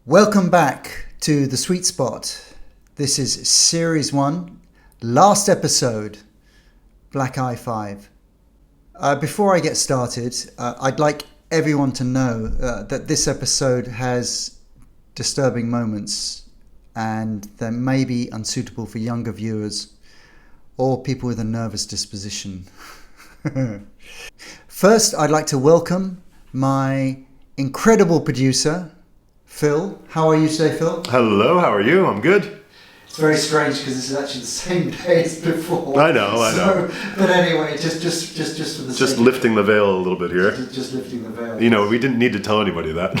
Welcome back to The Sweet Spot. This is Series 1, last episode, Black Eye 5. Before I get started, I'd like everyone to know that this episode has disturbing moments and they may be unsuitable for younger viewers or people with a nervous disposition. First, I'd like to welcome my incredible producer, Phil. How are you today, Phil? Hello, how are you? I'm good. It's very strange because this is actually the same day as before. I know. But anyway, just for the Just sake lifting the veil a little bit here. just lifting the veil. You know, we didn't need to tell anybody that.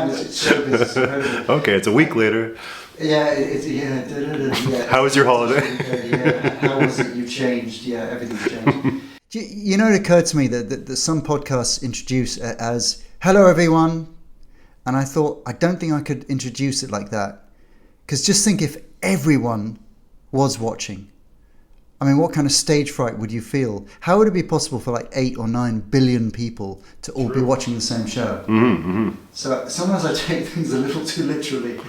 It's showbiz. Okay, it's a week later. Yeah, yeah. How was your holiday? Yeah, how was it? You changed. Yeah, everything's changed. You know, it occurred to me that some podcasts introduce it as "Hello, everyone," and I thought I don't think I could introduce it like that, because just think if everyone was watching. I mean, what kind of stage fright would you feel? How would it be possible for like 8 or 9 billion people to all be watching the same show? So sometimes I take things a little too literally.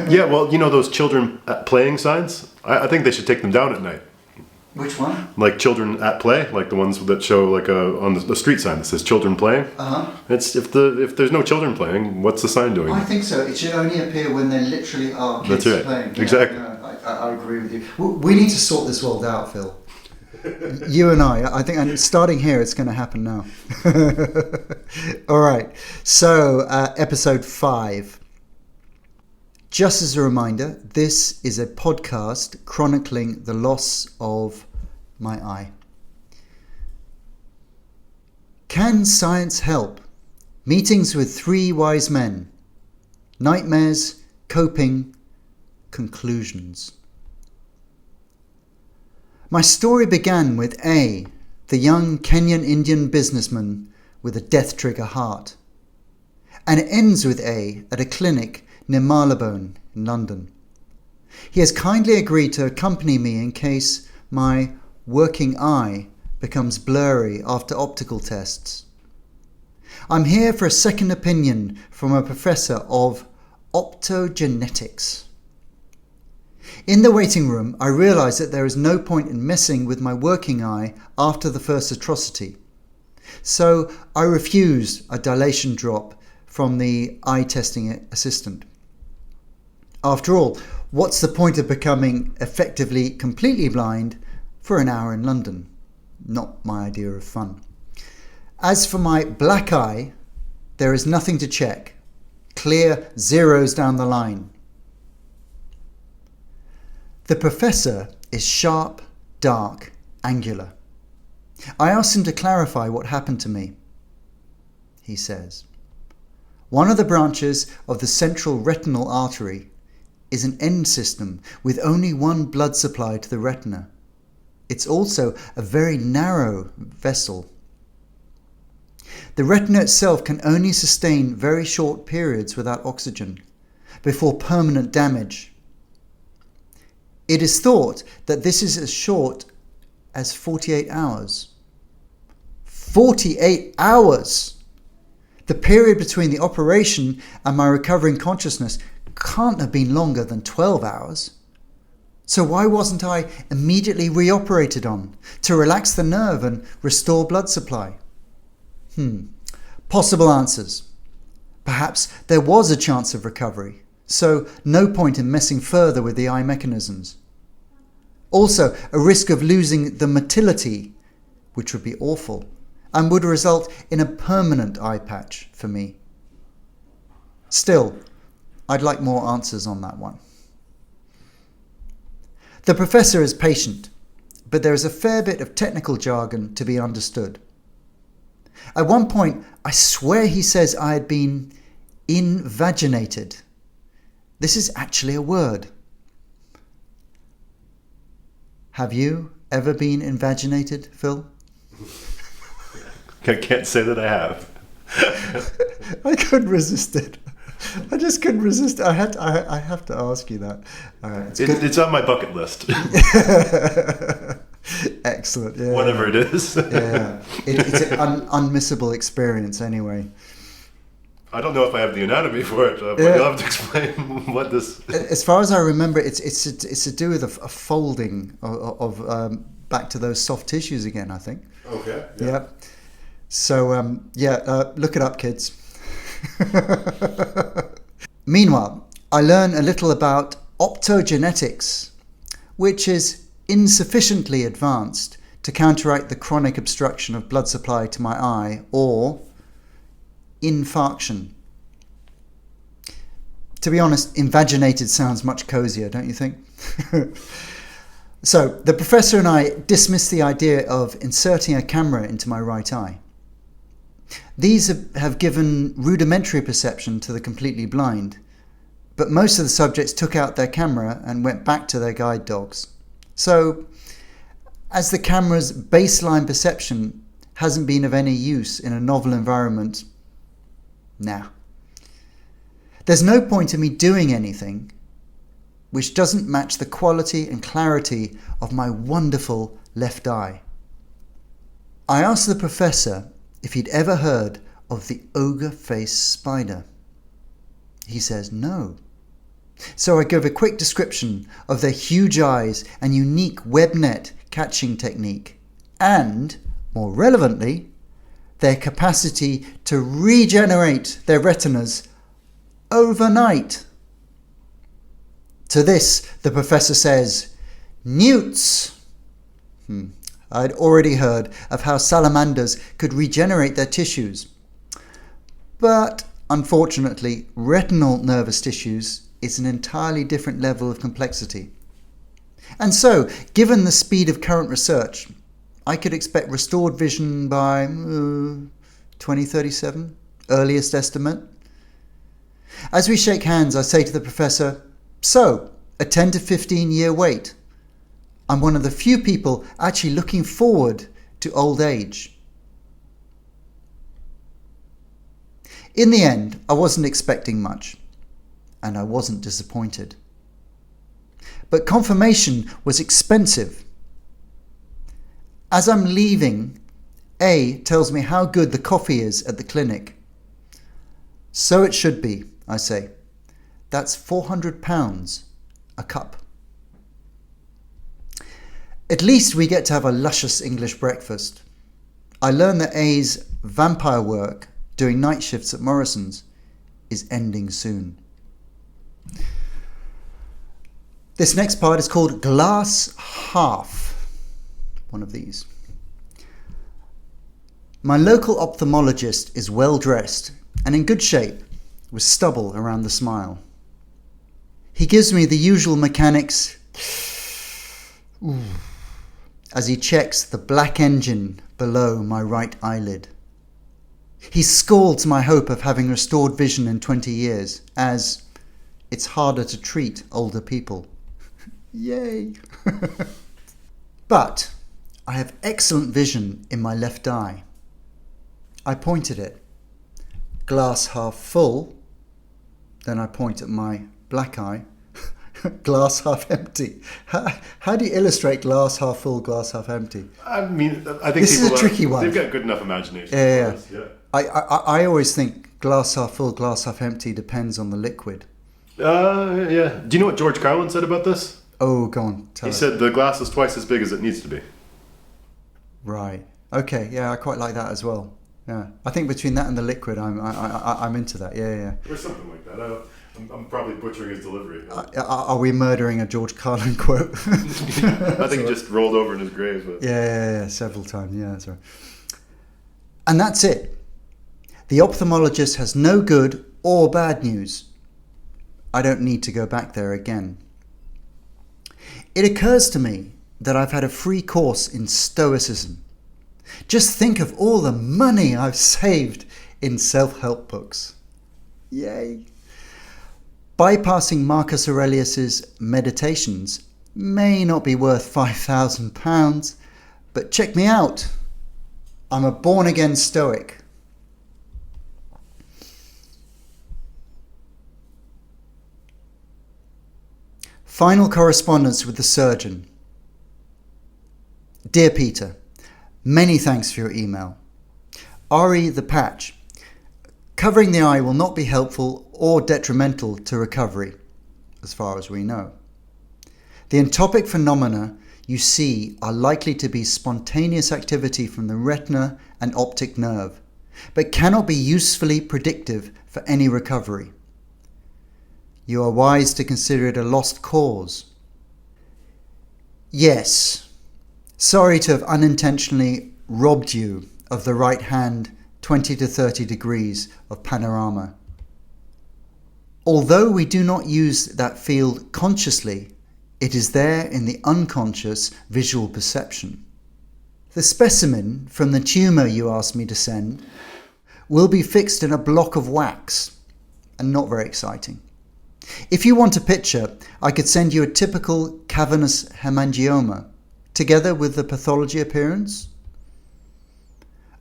Yeah, well, you know those children playing signs? I think they should take them down at night. Which one? Like children at play, like the ones that show like on the street sign that says children playing. It's if there's no children playing, what's the sign doing? I think so. It should only appear when there literally are kids That's right. playing. Exactly. Yeah, I agree with you. We need to sort this world out, Phil. You and I think, and starting here, it's going to happen now. All right. So, episode 5. Just as a reminder, this is a podcast chronicling the loss of my eye. Can science help? Meetings with 3 wise men. Nightmares, coping, conclusions. My story began with A, the young Kenyan Indian businessman with a death trigger heart. And it ends with A at a clinic near Marylebone in London. He has kindly agreed to accompany me in case my working eye becomes blurry after optical tests. I'm here for a second opinion from a professor of optogenetics. In the waiting room, I realise that there is no point in messing with my working eye after the first atrocity. So I refuse a dilation drop from the eye testing assistant. After all, what's the point of becoming effectively completely blind for an hour in London? Not my idea of fun. As for my black eye, there is nothing to check. Clear zeros down the line. The professor is sharp, dark, angular. I asked him to clarify what happened to me. He says, one of the branches of the central retinal artery is an end system with only one blood supply to the retina. It's also a very narrow vessel. The retina itself can only sustain very short periods without oxygen before permanent damage. It is thought that this is as short as 48 hours. 48 hours! The period between the operation and my recovering consciousness can't have been longer than 12 hours. So why wasn't I immediately reoperated on to relax the nerve and restore blood supply? Possible answers. Perhaps there was a chance of recovery, so no point in messing further with the eye mechanisms. Also, a risk of losing the motility, which would be awful, and would result in a permanent eye patch for me. Still, I'd like more answers on that one. The professor is patient, but there is a fair bit of technical jargon to be understood. At one point, I swear he says I had been invaginated. This is actually a word. Have you ever been invaginated, Phil? I can't say that I have. I couldn't resist it. I just couldn't resist it. I have to ask you that. It's on my bucket list. Excellent. Yeah. Whatever it is. Yeah. It's an unmissable experience anyway. I don't know if I have the anatomy for it, but you'll have to explain what this. As far as I remember, it's to do with a folding of back to those soft tissues again, I think. Okay. Yeah. So look it up, kids. Meanwhile, I learn a little about optogenetics, which is insufficiently advanced to counteract the chronic obstruction of blood supply to my eye, or infarction. To be honest, invaginated sounds much cozier, don't you think? So, the professor and I dismissed the idea of inserting a camera into my right eye. These have given rudimentary perception to the completely blind, but most of the subjects took out their camera and went back to their guide dogs. So, as the camera's baseline perception hasn't been of any use in a novel environment, nah. There's no point in me doing anything which doesn't match the quality and clarity of my wonderful left eye. I asked the professor if he'd ever heard of the ogre-faced spider. He says no. So I give a quick description of their huge eyes and unique web net catching technique, and, more relevantly, their capacity to regenerate their retinas overnight. To this, the professor says, newts. I'd already heard of how salamanders could regenerate their tissues. But, unfortunately, retinal nervous tissues is an entirely different level of complexity. And so, given the speed of current research, I could expect restored vision by 2037, earliest estimate. As we shake hands, I say to the professor, so, a 10 to 15 year wait. I'm one of the few people actually looking forward to old age. In the end, I wasn't expecting much, and I wasn't disappointed. But confirmation was expensive. As I'm leaving, A tells me how good the coffee is at the clinic. So it should be, I say. That's £400 a cup. At least we get to have a luscious English breakfast. I learn that A's vampire work, doing night shifts at Morrison's, is ending soon. This next part is called Glass Half. One of these. My local ophthalmologist is well dressed and in good shape, with stubble around the smile. He gives me the usual mechanics as he checks the black engine below my right eyelid. He scalds my hope of having restored vision in 20 years, as it's harder to treat older people. Yay! But I have excellent vision in my left eye. I point at it. Glass half full. Then I point at my black eye. Glass half empty. How do you illustrate glass half full, glass half empty? I mean, I think this is a tricky one. They've got good enough imagination. Yeah. I always think glass half full, glass half empty depends on the liquid. Yeah. Do you know what George Carlin said about this? Oh, go on. He said the glass is twice as big as it needs to be. Right. Okay. Yeah, I quite like that as well. Yeah. I think between that and the liquid, I'm into that. Yeah. Or something like that. I'm probably butchering his delivery. Are we murdering a George Carlin quote? I think he just rolled over in his grave. But. Yeah, several times. Yeah, that's right. And that's it. The ophthalmologist has no good or bad news. I don't need to go back there again. It occurs to me that I've had a free course in Stoicism. Just think of all the money I've saved in self-help books. Yay! Bypassing Marcus Aurelius's Meditations may not be worth £5,000, but check me out. I'm a born-again Stoic. Final correspondence with the surgeon. Dear Peter, many thanks for your email. Ari the Patch. Covering the eye will not be helpful or detrimental to recovery, as far as we know. The entopic phenomena you see are likely to be spontaneous activity from the retina and optic nerve, but cannot be usefully predictive for any recovery. You are wise to consider it a lost cause. Yes, sorry to have unintentionally robbed you of the right hand 20 to 30 degrees of panorama. Although we do not use that field consciously, it is there in the unconscious visual perception. The specimen from the tumour you asked me to send will be fixed in a block of wax, and not very exciting. If you want a picture, I could send you a typical cavernous hemangioma, together with the pathology appearance.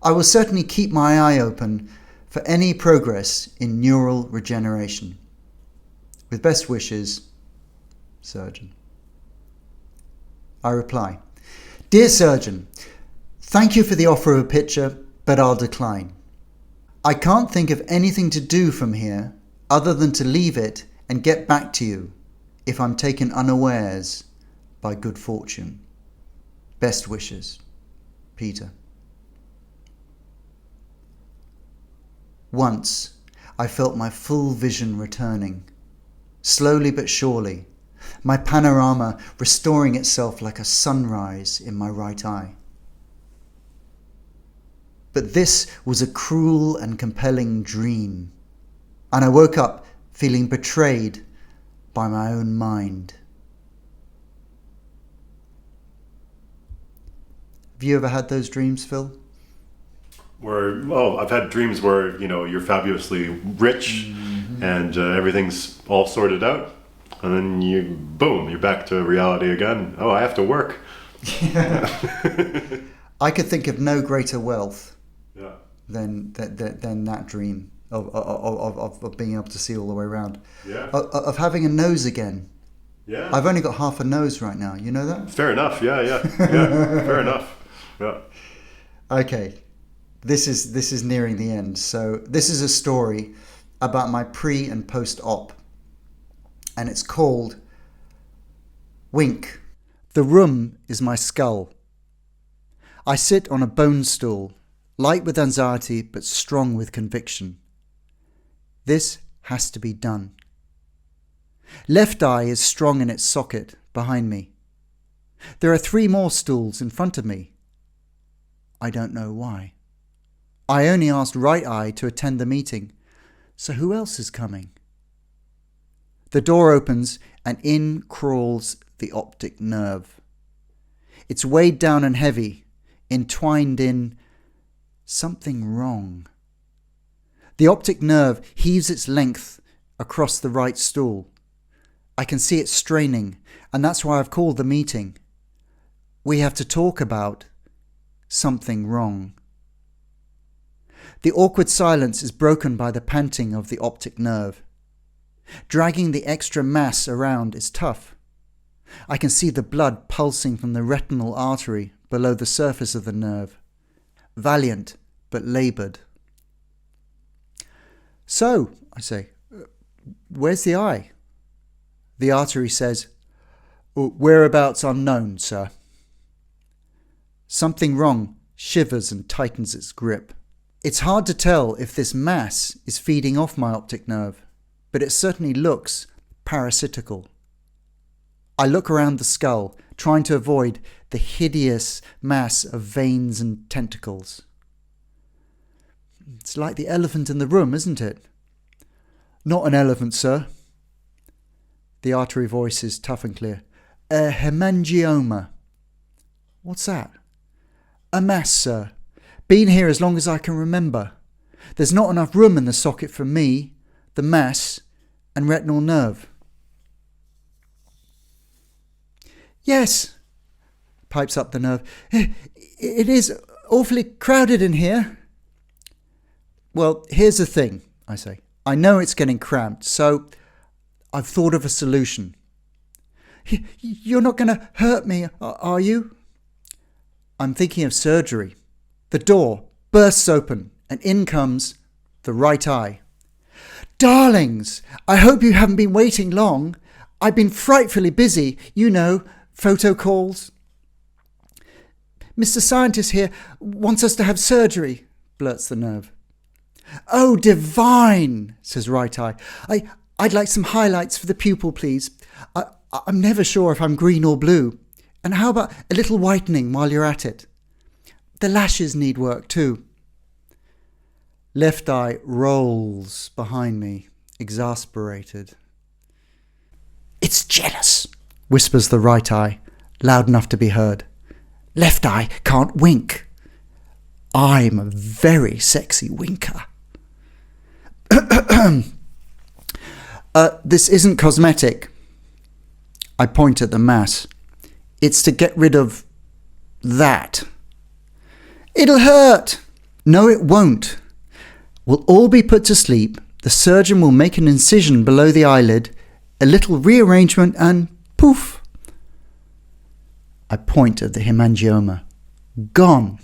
I will certainly keep my eye open for any progress in neural regeneration. With best wishes, Surgeon. I reply, Dear Surgeon, thank you for the offer of a picture, but I'll decline. I can't think of anything to do from here other than to leave it and get back to you if I'm taken unawares by good fortune. Best wishes, Peter. Once I felt my full vision returning, slowly but surely, my panorama restoring itself like a sunrise in my right eye. But this was a cruel and compelling dream, and I woke up feeling betrayed by my own mind. Have you ever had those dreams, Phil? I've had dreams where, you're fabulously rich and everything's all sorted out. And then you're back to reality again. Oh, I have to work. I could think of no greater wealth Yeah. than that dream of being able to see all the way around. Yeah. Of having a nose again. Yeah. I've only got half a nose right now. You know that? Fair enough. Yeah. Fair enough. Yeah. Okay. This is nearing the end. So this is a story about my pre and post-op. And it's called Wink. The room is my skull. I sit on a bone stool, light with anxiety but strong with conviction. This has to be done. Left eye is strong in its socket behind me. There are 3 more stools in front of me. I don't know why. I only asked right eye to attend the meeting, so who else is coming? The door opens and in crawls the optic nerve. It's weighed down and heavy, entwined in something wrong. The optic nerve heaves its length across the right stool. I can see it straining, and that's why I've called the meeting. We have to talk about something wrong. The awkward silence is broken by the panting of the optic nerve. Dragging the extra mass around is tough. I can see the blood pulsing from the retinal artery below the surface of the nerve. Valiant, but laboured. So, I say, where's the eye? The artery says, whereabouts unknown, sir. Something wrong shivers and tightens its grip. It's hard to tell if this mass is feeding off my optic nerve, but it certainly looks parasitical. I look around the skull, trying to avoid the hideous mass of veins and tentacles. It's like the elephant in the room, isn't it? Not an elephant, sir. The artery voice is tough and clear. A hemangioma. What's that? A mass, sir. Been here as long as I can remember. There's not enough room in the socket for me, the mass, and retinal nerve. Yes, pipes up the nerve. It is awfully crowded in here. Well, here's the thing, I say. I know it's getting cramped, so I've thought of a solution. You're not going to hurt me, are you? I'm thinking of surgery. The door bursts open and in comes The right eye. Darlings, I hope you haven't been waiting long. I've been frightfully busy, you know, photo calls. Mr. Scientist here wants us to have surgery, blurts the nerve. Oh, divine, says right eye. I'd like some highlights for the pupil, please. I'm never sure if I'm green or blue. And how about a little whitening while you're at it? The lashes need work too. Left eye rolls behind me, exasperated. It's jealous, whispers the right eye, loud enough to be heard. Left eye can't wink. I'm a very sexy winker. This isn't cosmetic. I point at the mass. It's to get rid of that. It'll hurt. No, it won't. We'll all be put to sleep. The surgeon will make an incision below the eyelid, a little rearrangement, and poof. I point at the hemangioma. Gone.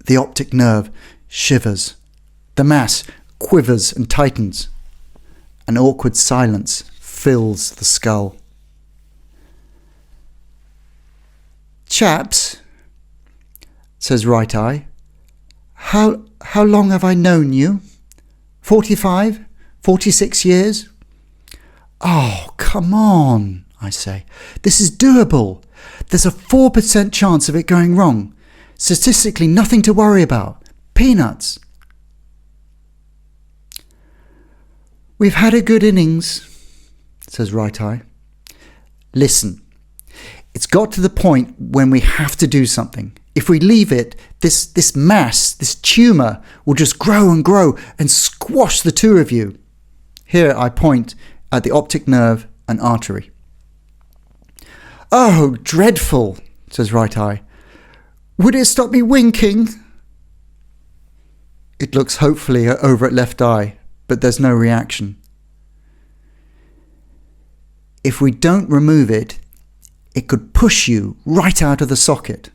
The optic nerve shivers. The mass quivers and tightens. An awkward silence fills the skull. Chaps, says right eye, how long have I known you? 45? 46 years? Oh, come on, I say. This is doable. There's a 4% chance of it going wrong. Statistically, nothing to worry about. Peanuts. We've had a good innings, says right eye. Listen, it's got to the point when we have to do something. If we leave it, this mass, this tumour, will just grow and squash the two of you. Here I point at the optic nerve and artery. Oh, dreadful, says right eye. Would it stop me winking? It looks hopefully over at left eye, but there's no reaction. If we don't remove it, it could push you right out of the socket.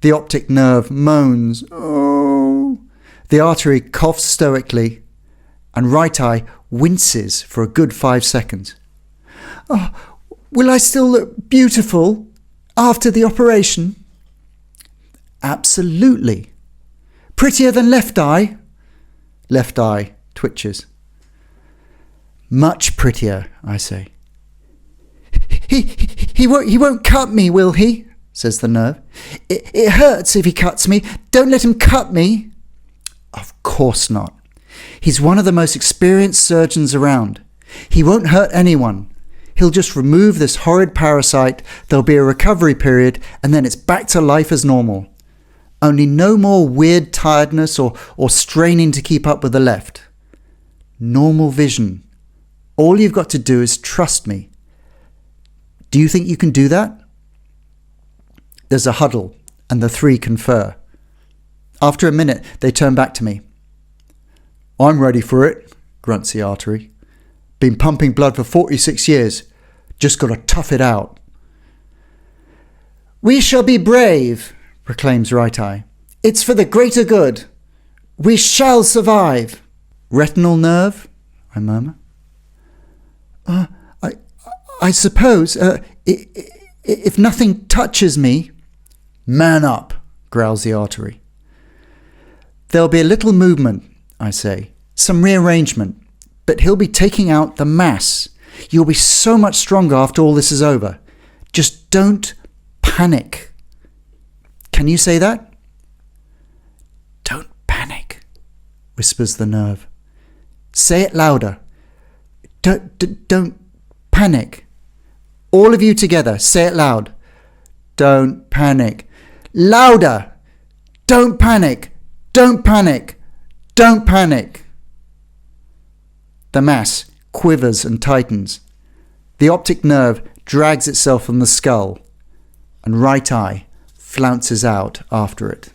The optic nerve moans, oh. The artery coughs stoically, and right eye winces for a good 5 seconds. Oh, will I still look beautiful after the operation? Absolutely. Prettier than left eye? Left eye twitches. Much prettier, I say. He won't cut me, will he? Says the nerve. It hurts if he cuts me. Don't let him cut me. Of course not. He's one of the most experienced surgeons around. He won't hurt anyone. He'll just remove this horrid parasite. There'll be a recovery period, and then it's back to life as normal. Only no more weird tiredness or straining to keep up with the left. Normal vision. All you've got to do is trust me. Do you think you can do that? There's a huddle, and the three confer. After a minute, they turn back to me. I'm ready for it, grunts the artery. Been pumping blood for 46 years. Just got to tough it out. We shall be brave, proclaims right eye. It's for the greater good. We shall survive. Retinal nerve, I murmur. I suppose, if nothing touches me... Man up, growls the artery. There'll be a little movement, I say. Some rearrangement. But he'll be taking out the mass. You'll be so much stronger after all this is over. Just don't panic. Can you say that? Don't panic, whispers the nerve. Say it louder. Don't panic. All of you together, say it loud. Don't panic. Louder! Don't panic! Don't panic! Don't panic! The mass quivers and tightens. The optic nerve drags itself from the skull, and right eye flounces out after it.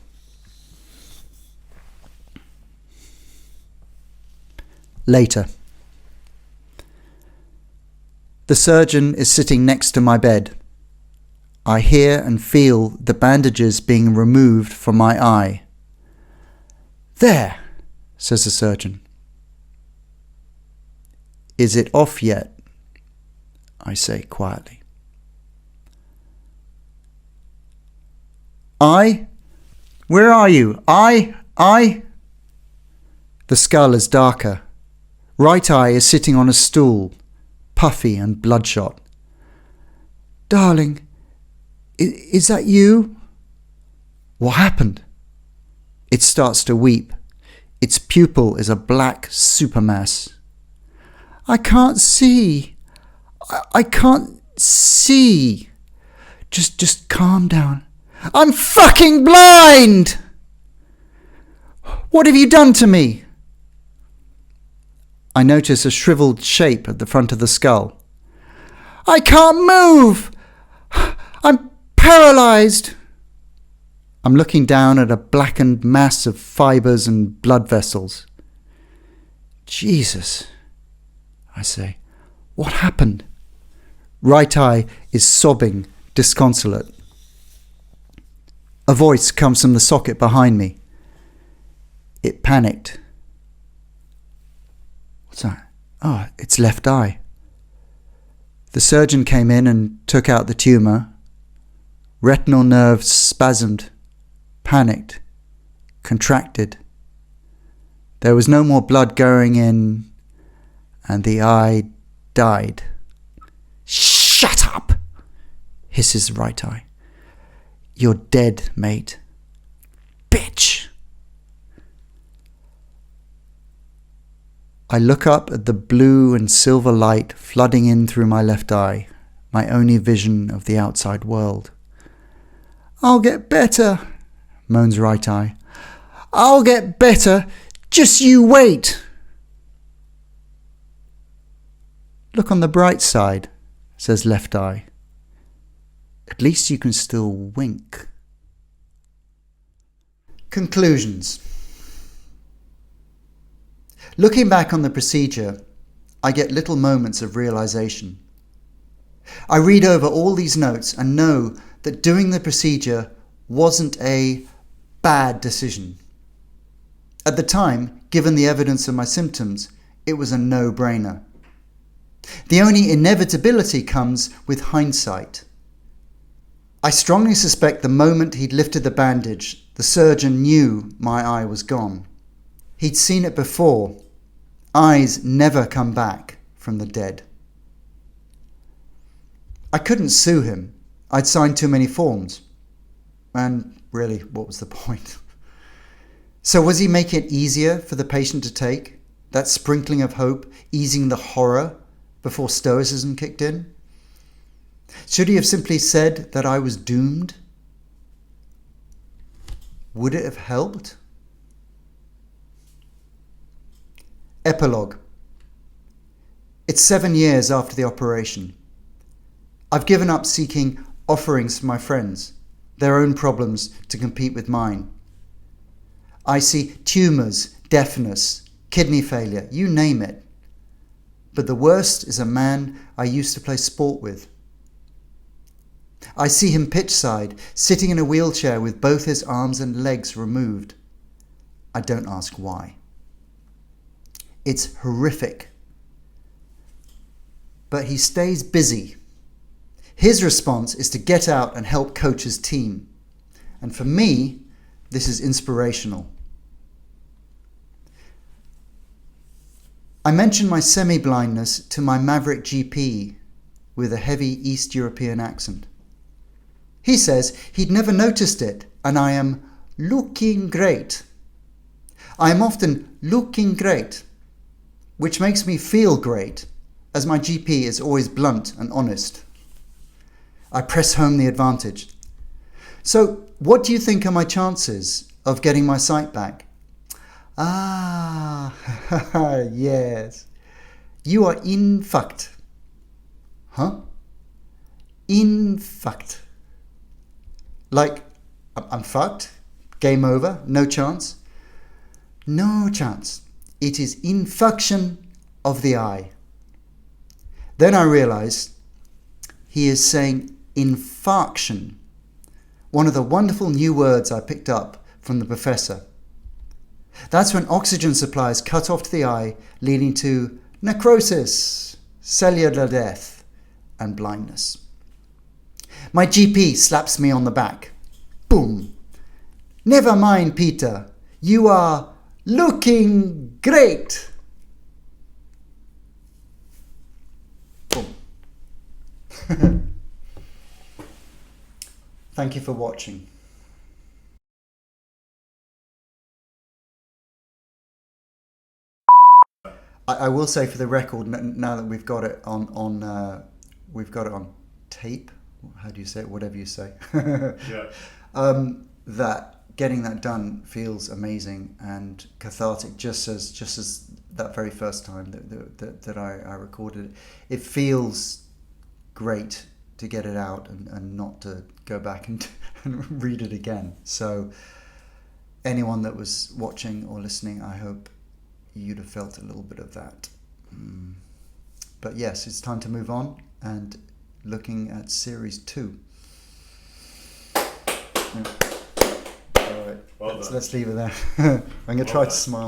Later. The surgeon is sitting next to my bed. I hear and feel the bandages being removed from my eye. There, says the surgeon. Is it off yet? I say quietly. I? Where are you? I? The skull is darker. Right eye is sitting on a stool, puffy and bloodshot. Darling, is that you? What happened? It starts to weep. Its pupil is a black supermass. I can't see. I can't see. Just calm down. I'm fucking blind! What have you done to me? I notice a shriveled shape at the front of the skull. I can't move! I'm paralyzed! I'm looking down at a blackened mass of fibres and blood vessels. Jesus, I say. What happened? Right eye is sobbing, disconsolate. A voice comes from the socket behind me. It panicked. What's that? Oh, it's left eye. The surgeon came in and took out the tumour. Retinal nerves spasmed, panicked, contracted. There was no more blood going in, and the eye died. Shut up! Hisses right eye. You're dead, mate. Bitch! I look up at the blue and silver light flooding in through my left eye, my only vision of the outside world. I'll get better, moans right eye. I'll get better. Just you wait. Look on the bright side, says left eye. At least you can still wink. Conclusions. Looking back on the procedure, I get little moments of realization. I read over all these notes and know that doing the procedure wasn't a bad decision. At the time, given the evidence of my symptoms, it was a no-brainer. The only inevitability comes with hindsight. I strongly suspect the moment he'd lifted the bandage, the surgeon knew my eye was gone. He'd seen it before. Eyes never come back from the dead. I couldn't sue him. I'd signed too many forms. And really, what was the point? So was he making it easier for the patient to take? That sprinkling of hope, easing the horror before stoicism kicked in? Should he have simply said that I was doomed? Would it have helped? Epilogue. It's 7 years after the operation. I've given up seeking offerings from my friends, their own problems to compete with mine. I see tumours, deafness, kidney failure, you name it. But the worst is a man I used to play sport with. I see him pitchside, sitting in a wheelchair with both his arms and legs removed. I don't ask why. It's horrific. But he stays busy. His response is to get out and help coach his team. And for me, this is inspirational. I mentioned my semi-blindness to my maverick GP with a heavy East European accent. He says he'd never noticed it, and I am looking great. I am often looking great, which makes me feel great, as my GP is always blunt and honest. I press home the advantage. So, what do you think are my chances of getting my sight back? Ah, yes. You are in fact. Huh? In fact. Like, I'm fucked? Game over? No chance? No chance. It is infarction of the eye. Then I realize he is saying infarction, one of the wonderful new words I picked up from the professor. That's when oxygen supply is cut off to the eye, leading to necrosis, cellular death, and blindness. My GP slaps me on the back. Boom. Never mind, Peter. You are looking great. Boom. Thank you for watching. I will say, for the record, now that we've got it on tape. How do you say it? Whatever you say. Yeah. That getting that done feels amazing and cathartic, just as that very first time that I recorded it. It feels great to get it out and not to go back and read it again. So anyone that was watching or listening, I hope you'd have felt a little bit of that. But yes, it's time to move on and looking at series 2. Yeah. All right, let's leave it there. I'm going to try to smile.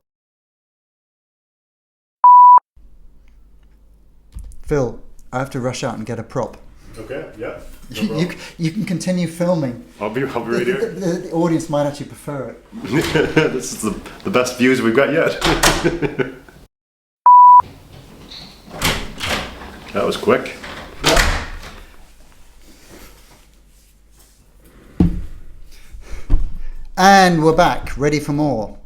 Phil, I have to rush out and get a prop. Okay, yeah. No You can continue filming. I'll be right here. The audience might actually prefer it. This is the best views we've got yet. That was quick. And we're back, ready for more.